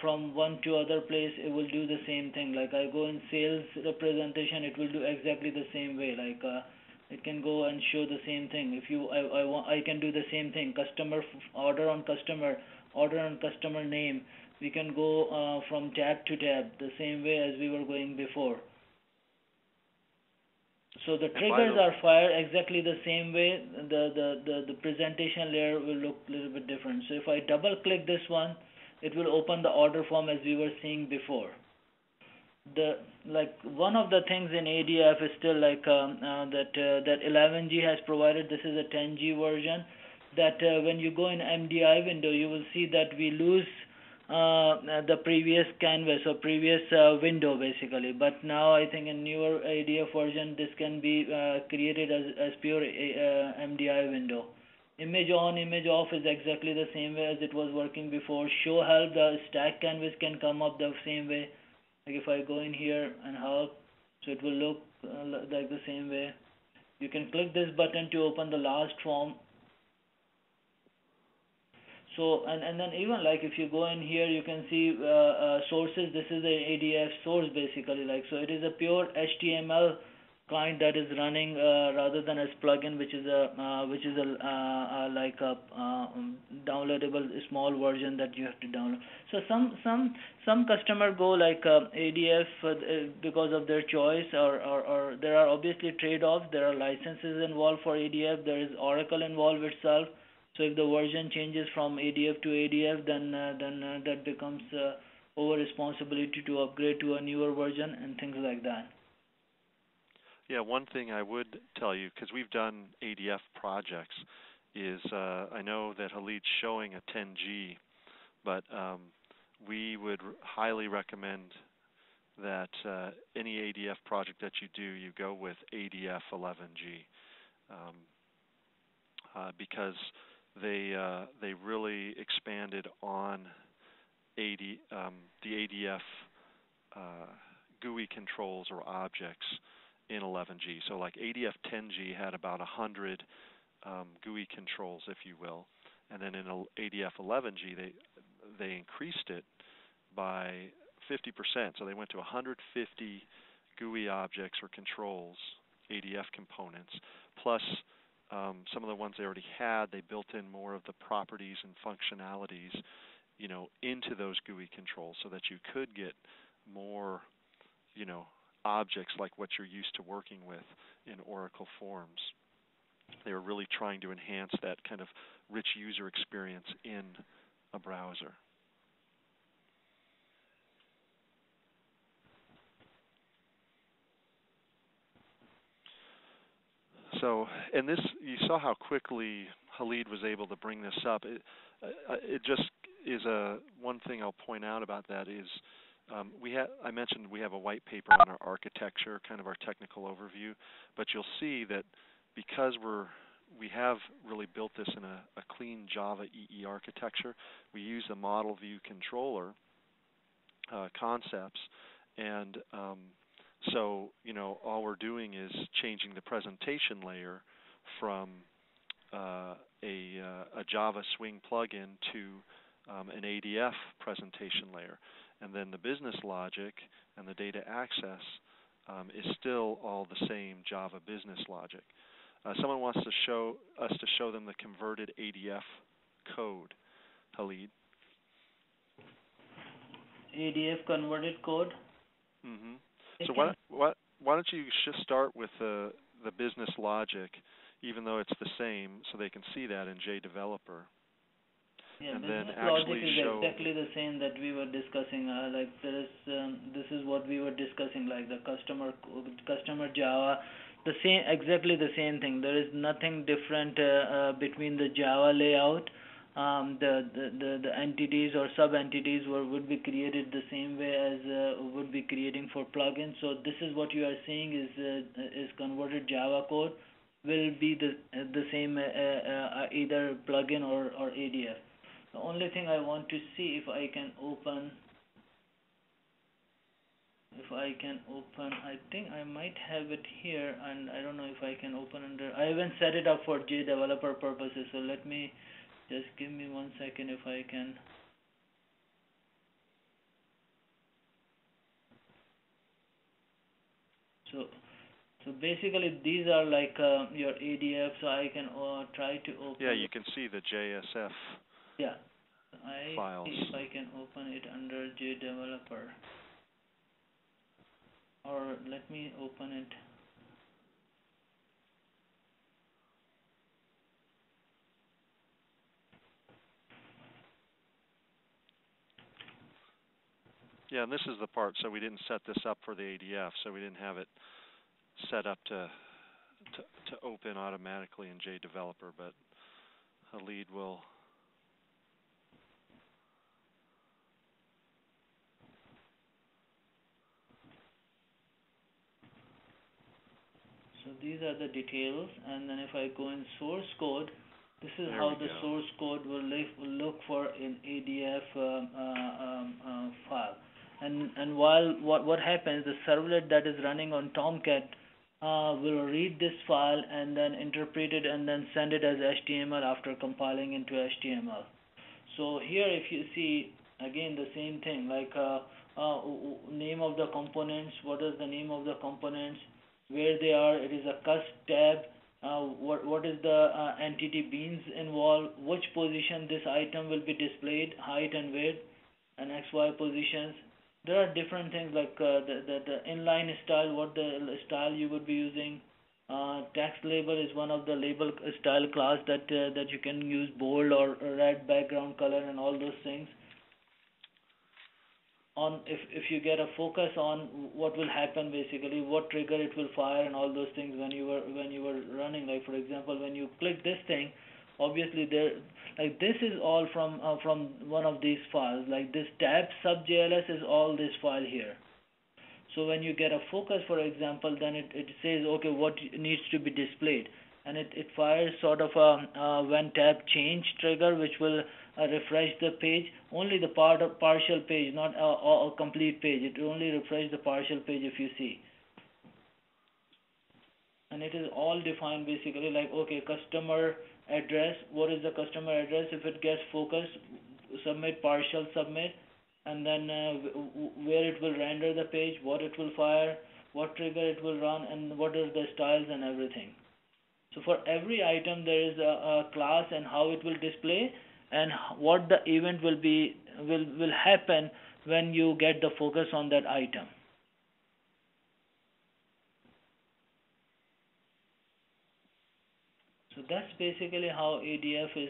from one to other place, it will do the same thing. Like I go in sales representation, it will do exactly the same way. Like it can go and show the same thing. If I can do the same thing. Order on customer name. We can go from tab to tab the same way as we were going before. So the triggers are fired exactly the same way. The presentation layer will look a little bit different. So if I double click this one, it will open the order form as we were seeing before. the like one of the things in ADF is still like that 11G has provided. This is a 10G version. That when you go in MDI window, you will see that we lose the previous canvas or previous window basically. But now I think in newer ADF version, this can be created as pure MDI window. Image on, image off is exactly the same way as it was working before. Show help, the stack canvas can come up the same way. Like if I go in here and help, so it will look like the same way. You can click this button to open the last form. So and then even like if you go in here, you can see sources. This is the ADF source basically. Like so, it is a pure HTML client that is running rather than as plugin, which is like a downloadable small version that you have to download. So some customer go like ADF because of their choice, or there are obviously trade-offs. There are licenses involved for ADF. There is Oracle involved itself. So if the version changes from ADF to ADF, then that becomes over responsibility to upgrade to a newer version and things like that. Yeah, one thing I would tell you, because we've done ADF projects, is I know that Khalid's showing a 10G, but we would highly recommend that any ADF project that you do, you go with ADF 11G, because they really expanded on the ADF GUI controls or objects in 11G. So like ADF 10G had about 100 GUI controls, if you will, and then in ADF 11G they increased it by 50%. So they went to 150 GUI objects or controls, ADF components, plus some of the ones they already had. They built in more of the properties and functionalities, into those GUI controls, so that you could get more, objects like what you're used to working with in Oracle Forms. They were really trying to enhance that kind of rich user experience in a browser. So, and this, you saw how quickly Khalid was able to bring this up. It just is one thing I'll point out about that is I mentioned we have a white paper on our architecture, kind of our technical overview, but you'll see that because we have really built this in a clean Java EE architecture, we use the model view controller concepts, and so all we're doing is changing the presentation layer from a Java Swing plugin to an ADF presentation layer. And then the business logic and the data access is still all the same Java business logic. Someone wants to show them the converted ADF code. Khalid. ADF converted code. Mm-hmm. So why don't you just start with the business logic, even though it's the same, so they can see that in JDeveloper. Yeah, and business then logic actually is show exactly the same that we were discussing. Like this is what we were discussing, like the customer Java, exactly the same thing. There is nothing different between the Java layout. The entities or sub entities would be created the same way as would be creating for plugins. So this is what you are seeing is converted Java code will be the same either plugin or ADF. The only thing I want to see if I can open, I think I might have it here, and I don't know if I can open under. I haven't set it up for JDeveloper purposes, so let me just give me 1 second if I can. So basically these are like your ADF, so I can try to open. Yeah, you can see the JSF. Yeah. Files. See if I can open it under JDeveloper. Or let me open it. Yeah, and this is the part. So we didn't set this up for the ADF, so we didn't have it set up to open automatically in JDeveloper, but Khalid will. So these are the details, and then if I go in source code, this is There how we the go. source code will look for in ADF file. And while what happens, the servlet that is running on Tomcat will read this file and then interpret it and then send it as HTML after compiling into HTML. So here, if you see again the same thing, like name of the components, what is the name of the components, where they are, it is a cust tab, what is the entity beans involved, which position this item will be displayed, height and width, and XY positions. There are different things like the inline style, what the style you would be using. Text label is one of the label style class that you can use bold or red background color and all those things. On if you get a focus on what will happen, basically what trigger it will fire and all those things when you were running, like for example when you click this thing, obviously there, like this is all from one of these files, like this tab sub.jls is all this file here. So when you get a focus, for example, then it says, okay, what needs to be displayed, and it fires sort of a when tab change trigger, which will refresh the page, only the partial page, not a complete page. It will only refresh the partial page if you see. And it is all defined basically, like, okay, customer address, what is the customer address? If it gets focus, submit, partial submit, and then where it will render the page, what it will fire, what trigger it will run, and what are the styles and everything. So for every item there is a class and how it will display and what the event will happen when you get the focus on that item. So that's basically how ADF is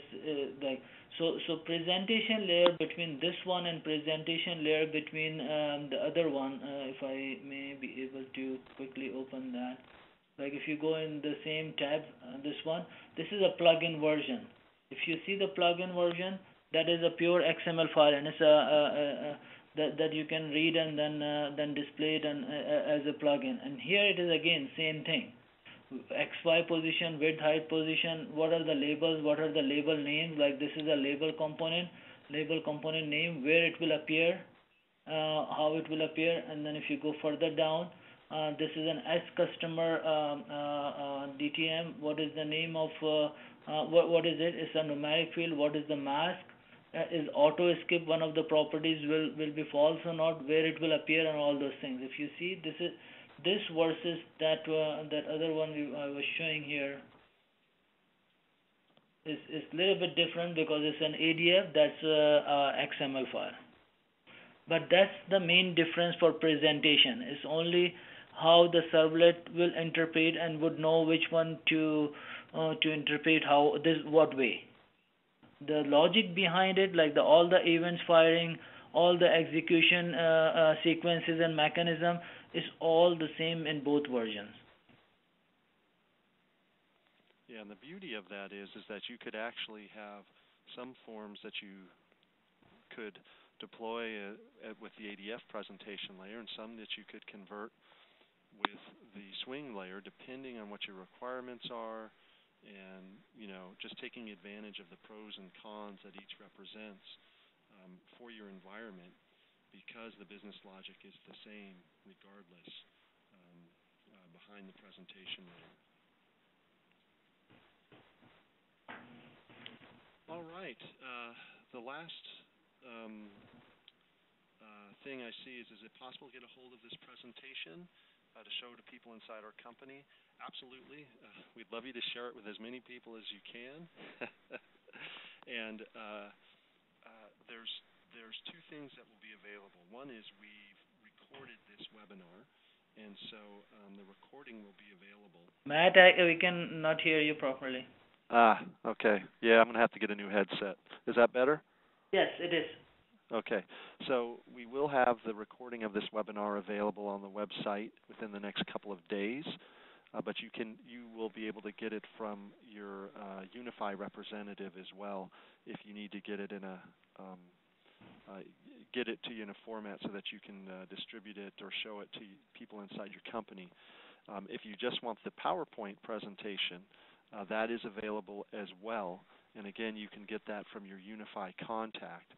like. So presentation layer between this one and presentation layer between the other one, if I may be able to quickly open that. Like if you go in the same tab, this one, this is a plugin version. If you see the plugin version, that is a pure XML file, and it's that you can read and then display it and, as a plugin. And here it is again same thing. XY position, width, height position, what are the labels, what are the label names, like this is a label component name, where it will appear, how it will appear, and then if you go further down, this is an S customer DTM, what is the name of, what is it, it's a numeric field, what is the mask, is auto skip one of the properties, will be false or not, where it will appear, and all those things. If you see, this versus that other one I was showing here is a little bit different because it's an ADF, that's a XML file. But that's the main difference for presentation. It's only how the servlet will interpret and would know which one to interpret, how this what way. The logic behind it, like all the events firing, all the execution sequences and mechanism, is all the same in both versions. Yeah, and the beauty of that is that you could actually have some forms that you could deploy with the ADF presentation layer, and some that you could convert with the Swing layer, depending on what your requirements are, and just taking advantage of the pros and cons that each represents for your environment, because the business logic is the same regardless behind the presentation layer. All right, the last thing I see is it possible to get a hold of this presentation to show to people inside our company? Absolutely. We'd love you to share it with as many people as you can. And there's two things that will be available. One is we've recorded this webinar, and so the recording will be available. Matt, we can not hear you properly. Okay. Yeah, I'm going to have to get a new headset. Is that better? Yes, it is. Okay, so we will have the recording of this webinar available on the website within the next couple of days, but you will be able to get it from your Unify representative as well if you need to get it in get it to you in a format so that you can distribute it or show it to people inside your company. If you just want the PowerPoint presentation, that is available as well. And again, you can get that from your Unify contact.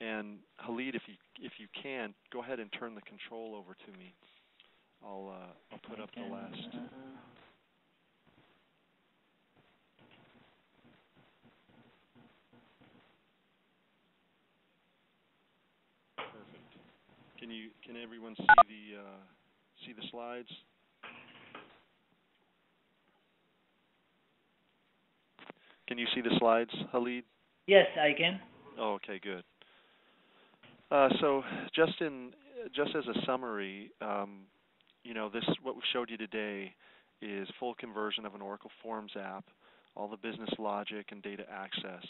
And Khalid, if you can, go ahead and turn the control over to me. I'll put up the last. Perfect. Can everyone see the slides? Can you see the slides, Khalid? Yes, I can. Oh, okay, good. So just as a summary, what we showed you today is full conversion of an Oracle Forms app, all the business logic and data access.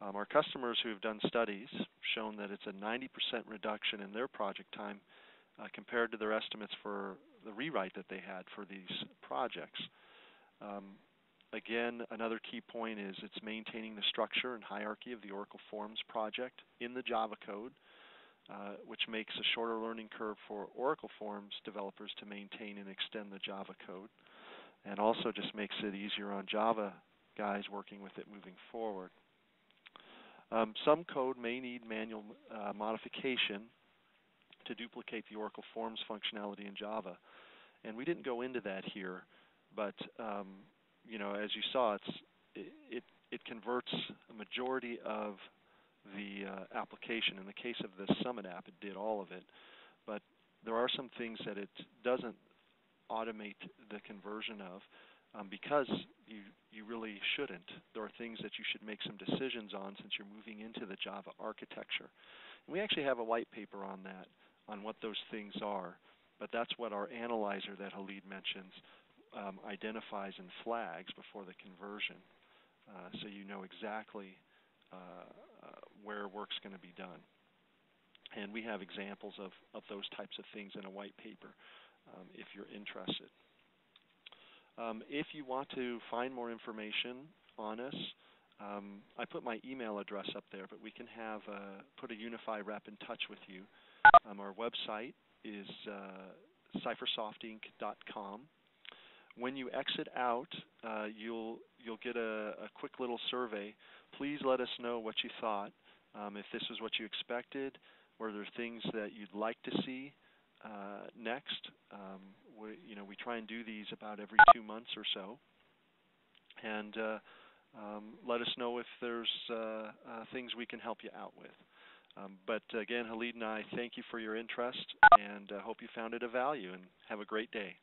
Our customers who have done studies shown that it's a 90% reduction in their project time compared to their estimates for the rewrite that they had for these projects. Again, another key point is it's maintaining the structure and hierarchy of the Oracle Forms project in the Java code, which makes a shorter learning curve for Oracle Forms developers to maintain and extend the Java code, and also just makes it easier on Java guys working with it moving forward. Some code may need manual modification to duplicate the Oracle Forms functionality in Java, and we didn't go into that here, but as you saw, it converts a majority of the application. In the case of the Summit app, it did all of it, but there are some things that it doesn't automate the conversion of because you really shouldn't. There are things that you should make some decisions on since you're moving into the Java architecture. And we actually have a white paper on that, on what those things are, but that's what our analyzer that Khalid mentions identifies and flags before the conversion, so you know exactly where work's going to be done. And we have examples of those types of things in a white paper if you're interested. If you want to find more information on us, I put my email address up there, but we can put a Unify rep in touch with you. Our website is cyphersoftinc.com. When you exit out, you'll get a quick little survey. Please let us know what you thought. If this was what you expected, were there things that you'd like to see next? We try and do these about every 2 months or so. And let us know if there's things we can help you out with. But again, Khalid and I thank you for your interest and hope you found it of value, and have a great day.